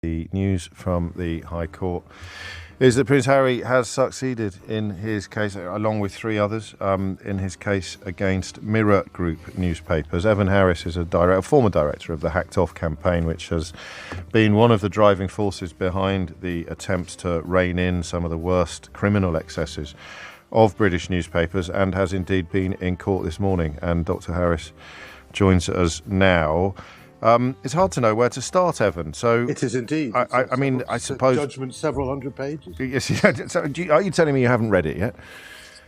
The news from the High Court is that Prince Harry has succeeded in his case, along with three others, in his case against Mirror Group newspapers. Evan Harris is a former director of the Hacked Off campaign, which has been one of the driving forces behind the attempts to rein in some of the worst criminal excesses of British newspapers, and has indeed been in court this morning. And Dr. Harris joins us now. It's hard to know where to start, Evan. So it is indeed. I suppose judgment several hundred pages. Yes. So are you telling me you haven't read it yet?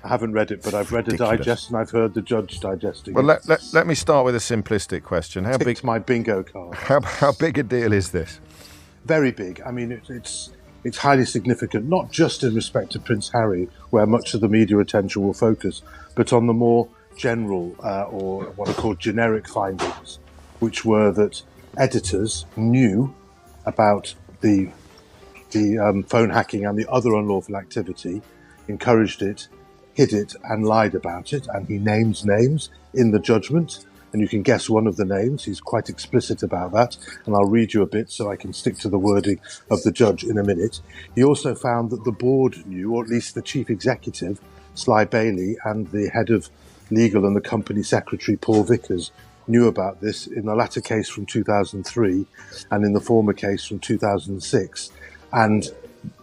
I haven't read it, but I've read a digest and I've heard the judge digesting it. Well, let me start with a simplistic question. How big? My bingo card. How big a deal is this? Very big. I mean, it's highly significant, not just in respect to Prince Harry, where much of the media attention will focus, but on the more general or what are called generic findings, which were that editors knew about the phone hacking and the other unlawful activity, encouraged it, hid it, and lied about it. And he names names in the judgment, and you can guess one of the names. He's quite explicit about that, and I'll read you a bit so I can stick to the wording of the judge in a minute. He also found that the board knew, or at least the chief executive, Sly Bailey, and the head of legal and the company secretary, Paul Vickers, knew about this in the latter case from 2003 and in the former case from 2006, and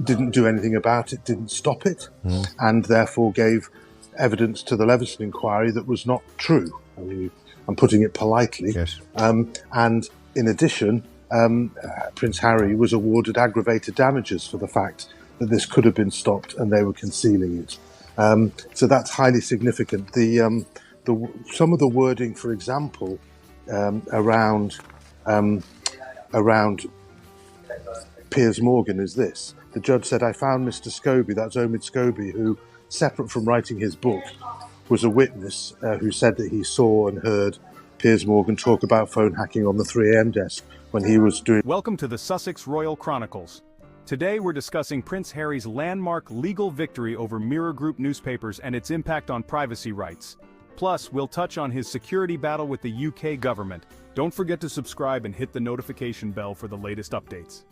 didn't do anything about it, didn't stop it, and therefore gave evidence to the Leveson inquiry that was not true. I mean, I'm putting it politely. Yes. And in addition, Prince Harry was awarded aggravated damages for the fact that this could have been stopped and they were concealing it. So that's highly significant. Some of the wording, for example, around Piers Morgan is this. The judge said, "I found Mr. Scobie," that's Omid Scobie, who, separate from writing his book, was a witness who said that he saw and heard Piers Morgan talk about phone hacking on the 3am desk when he was doing... Welcome to the Sussex Royal Chronicles. Today we're discussing Prince Harry's landmark legal victory over Mirror Group newspapers and its impact on privacy rights. Plus, we'll touch on his security battle with the UK government. Don't forget to subscribe and hit the notification bell for the latest updates.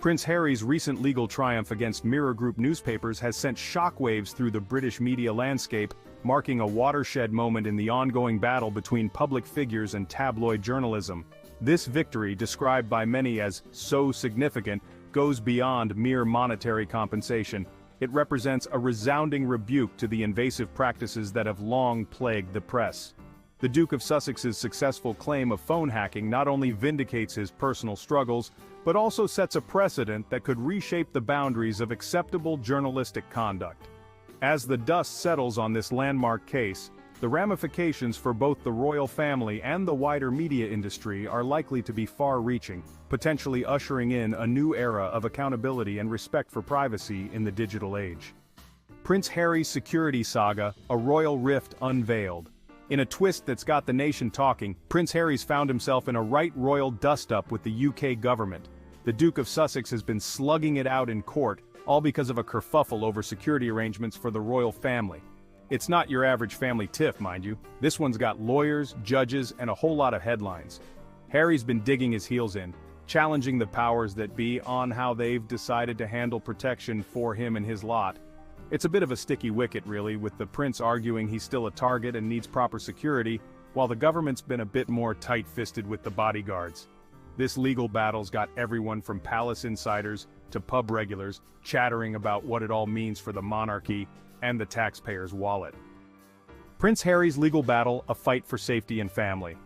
Prince Harry's recent legal triumph against Mirror Group newspapers has sent shockwaves through the British media landscape, marking a watershed moment in the ongoing battle between public figures and tabloid journalism. This victory, described by many as so significant, goes beyond mere monetary compensation. It represents a resounding rebuke to the invasive practices that have long plagued the press. The Duke of Sussex's successful claim of phone hacking not only vindicates his personal struggles, but also sets a precedent that could reshape the boundaries of acceptable journalistic conduct. As the dust settles on this landmark case, the ramifications for both the royal family and the wider media industry are likely to be far-reaching, potentially ushering in a new era of accountability and respect for privacy in the digital age. Prince Harry's security saga, a royal rift unveiled. In a twist that's got the nation talking, Prince Harry's found himself in a right royal dust-up with the UK government. The Duke of Sussex has been slugging it out in court, all because of a kerfuffle over security arrangements for the royal family. It's not your average family tiff, mind you. This one's got lawyers, judges, and a whole lot of headlines. Harry's been digging his heels in, challenging the powers that be on how they've decided to handle protection for him and his lot. It's a bit of a sticky wicket, really, with the prince arguing he's still a target and needs proper security, while the government's been a bit more tight-fisted with the bodyguards. This legal battle's got everyone from palace insiders to pub regulars chattering about what it all means for the monarchy and the taxpayer's wallet. Prince Harry's legal battle, a fight for safety and family.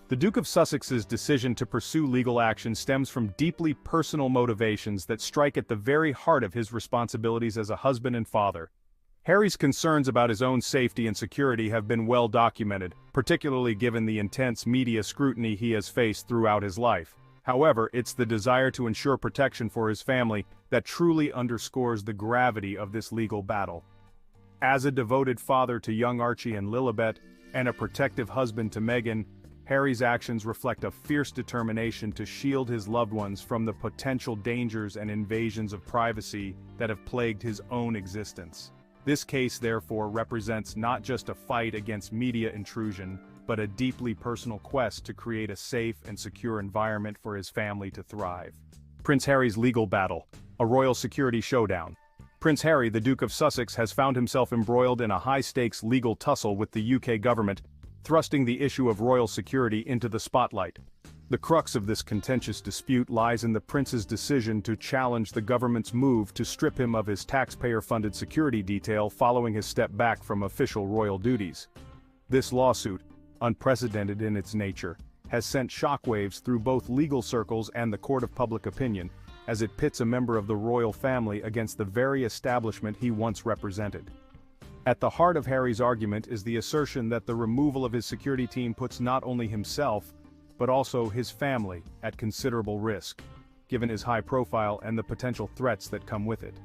The Duke of Sussex's decision to pursue legal action stems from deeply personal motivations that strike at the very heart of his responsibilities as a husband and father. Harry's concerns about his own safety and security have been well documented, particularly given the intense media scrutiny he has faced throughout his life. However, it's the desire to ensure protection for his family that truly underscores the gravity of this legal battle. As a devoted father to young Archie and Lilibet, and a protective husband to Meghan, Harry's actions reflect a fierce determination to shield his loved ones from the potential dangers and invasions of privacy that have plagued his own existence. This case, therefore, represents not just a fight against media intrusion, but a deeply personal quest to create a safe and secure environment for his family to thrive. Prince Harry's legal battle, a royal security showdown. Prince Harry, the Duke of Sussex, has found himself embroiled in a high-stakes legal tussle with the UK government, thrusting the issue of royal security into the spotlight. The crux of this contentious dispute lies in the prince's decision to challenge the government's move to strip him of his taxpayer-funded security detail following his step back from official royal duties. This lawsuit, unprecedented in its nature, has sent shockwaves through both legal circles and the court of public opinion, as it pits a member of the royal family against the very establishment he once represented. At the heart of Harry's argument is the assertion that the removal of his security team puts not only himself, but also his family at considerable risk, given his high profile and the potential threats that come with it.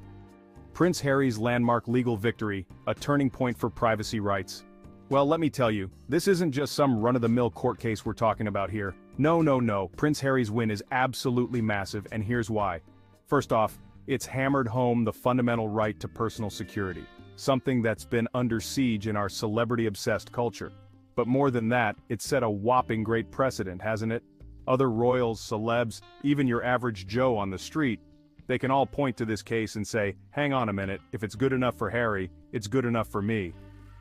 Prince Harry's landmark legal victory, a turning point for privacy rights. Well, let me tell you, this isn't just some run-of-the-mill court case we're talking about here. No. Prince Harry's win is absolutely massive, and here's why. First off, it's hammered home the fundamental right to personal security, something that's been under siege in our celebrity-obsessed culture. But more than that, it's set a whopping great precedent, hasn't it? Other royals, celebs, even your average Joe on the street, they can all point to this case and say, hang on a minute, if it's good enough for Harry, it's good enough for me.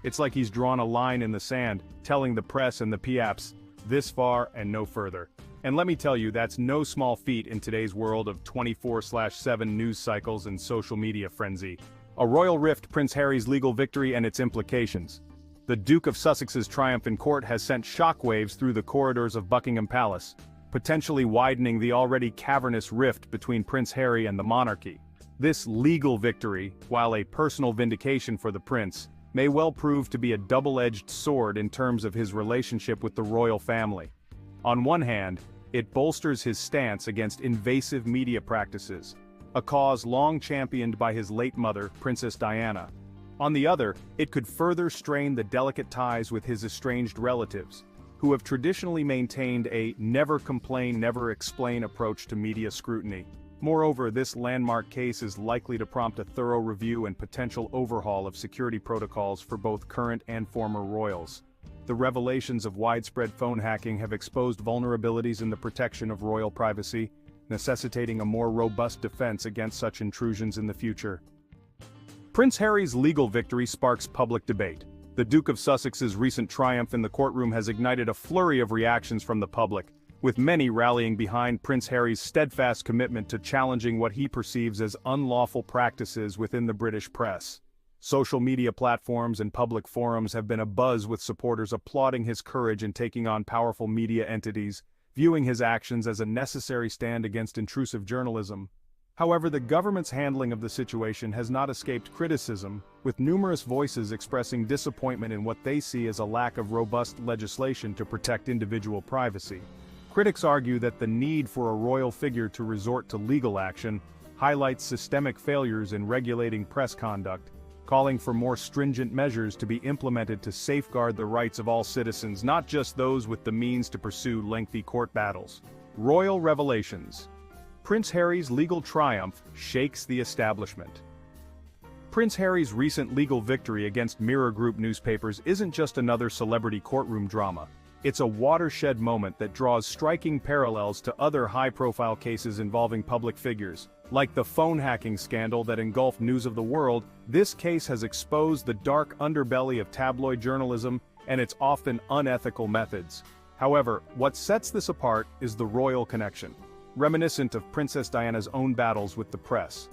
It's like he's drawn a line in the sand, telling the press and the PAPs, this far and no further. And let me tell you, that's no small feat in today's world of 24/7 news cycles and social media frenzy. A royal rift, Prince Harry's legal victory and its implications. The Duke of Sussex's triumph in court has sent shockwaves through the corridors of Buckingham Palace, potentially widening the already cavernous rift between Prince Harry and the monarchy. This legal victory, while a personal vindication for the prince, may well prove to be a double-edged sword in terms of his relationship with the royal family. On one hand, it bolsters his stance against invasive media practices, a cause long championed by his late mother, Princess Diana. On the other, it could further strain the delicate ties with his estranged relatives, who have traditionally maintained a never complain, never explain approach to media scrutiny. Moreover, this landmark case is likely to prompt a thorough review and potential overhaul of security protocols for both current and former royals. The revelations of widespread phone hacking have exposed vulnerabilities in the protection of royal privacy, necessitating a more robust defense against such intrusions in the future. Prince Harry's legal victory sparks public debate. The Duke of Sussex's recent triumph in the courtroom has ignited a flurry of reactions from the public, with many rallying behind Prince Harry's steadfast commitment to challenging what he perceives as unlawful practices within the British press. Social media platforms and public forums have been abuzz with supporters applauding his courage in taking on powerful media entities, viewing his actions as a necessary stand against intrusive journalism. However, the government's handling of the situation has not escaped criticism, with numerous voices expressing disappointment in what they see as a lack of robust legislation to protect individual privacy. Critics argue that the need for a royal figure to resort to legal action highlights systemic failures in regulating press conduct, calling for more stringent measures to be implemented to safeguard the rights of all citizens, not just those with the means to pursue lengthy court battles. Royal revelations. Prince Harry's legal triumph shakes the establishment. Prince Harry's recent legal victory against Mirror Group newspapers isn't just another celebrity courtroom drama. It's a watershed moment that draws striking parallels to other high-profile cases involving public figures. Like the phone hacking scandal that engulfed news of the world, this case has exposed the dark underbelly of tabloid journalism and its often unethical methods. However, what sets this apart is the royal connection, reminiscent of Princess Diana's own battles with the press.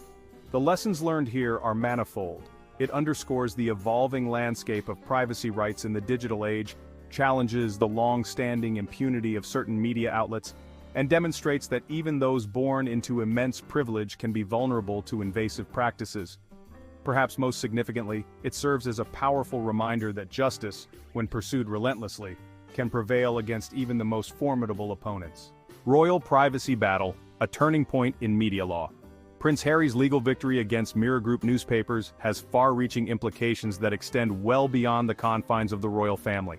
The lessons learned here are manifold. It underscores the evolving landscape of privacy rights in the digital age, challenges the long-standing impunity of certain media outlets, and demonstrates that even those born into immense privilege can be vulnerable to invasive practices. Perhaps most significantly, it serves as a powerful reminder that justice, when pursued relentlessly, can prevail against even the most formidable opponents. Royal privacy battle, a turning point in media law. Prince Harry's legal victory against Mirror Group newspapers has far-reaching implications that extend well beyond the confines of the royal family.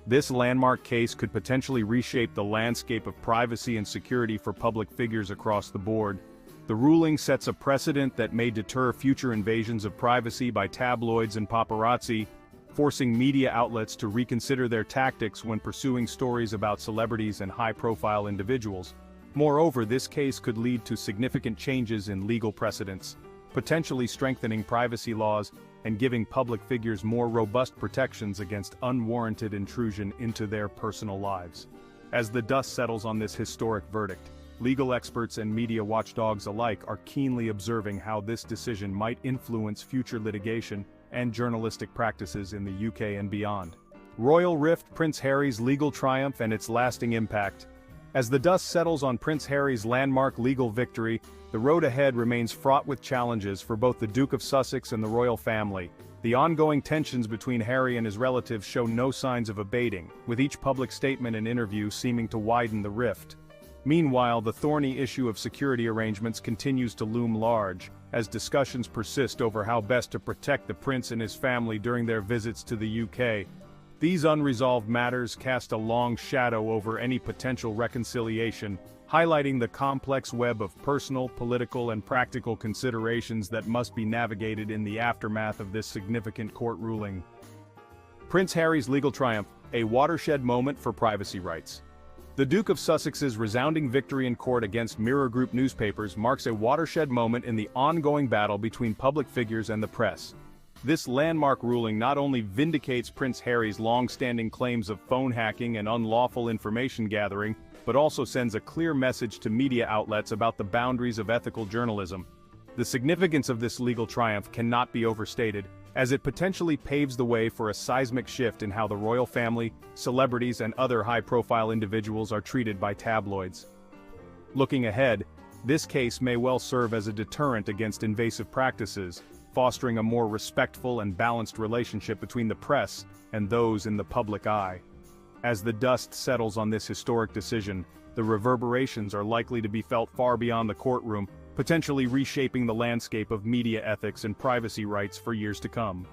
This landmark case could potentially reshape the landscape of privacy and security for public figures across the board. The ruling sets a precedent that may deter future invasions of privacy by tabloids and paparazzi, forcing media outlets to reconsider their tactics when pursuing stories about celebrities and high-profile individuals. Moreover, this case could lead to significant changes in legal precedents, potentially strengthening privacy laws and giving public figures more robust protections against unwarranted intrusion into their personal lives. As the dust settles on this historic verdict, legal experts and media watchdogs alike are keenly observing how this decision might influence future litigation and journalistic practices in the UK and beyond. Royal Rift: Prince Harry's legal triumph and its lasting impact. As the dust settles on Prince Harry's landmark legal victory, the road ahead remains fraught with challenges for both the Duke of Sussex and the royal family. The ongoing tensions between Harry and his relatives show no signs of abating, with each public statement and interview seeming to widen the rift. Meanwhile, the thorny issue of security arrangements continues to loom large, as discussions persist over how best to protect the prince and his family during their visits to the UK. These unresolved matters cast a long shadow over any potential reconciliation, highlighting the complex web of personal, political, and practical considerations that must be navigated in the aftermath of this significant court ruling. Prince Harry's legal triumph, a watershed moment for privacy rights. The Duke of Sussex's resounding victory in court against Mirror Group newspapers marks a watershed moment in the ongoing battle between public figures and the press. This landmark ruling not only vindicates Prince Harry's long-standing claims of phone hacking and unlawful information gathering, but also sends a clear message to media outlets about the boundaries of ethical journalism. The significance of this legal triumph cannot be overstated, as it potentially paves the way for a seismic shift in how the royal family, celebrities, and other high-profile individuals are treated by tabloids. Looking ahead, this case may well serve as a deterrent against invasive practices, fostering a more respectful and balanced relationship between the press and those in the public eye. As the dust settles on this historic decision, the reverberations are likely to be felt far beyond the courtroom, potentially reshaping the landscape of media ethics and privacy rights for years to come.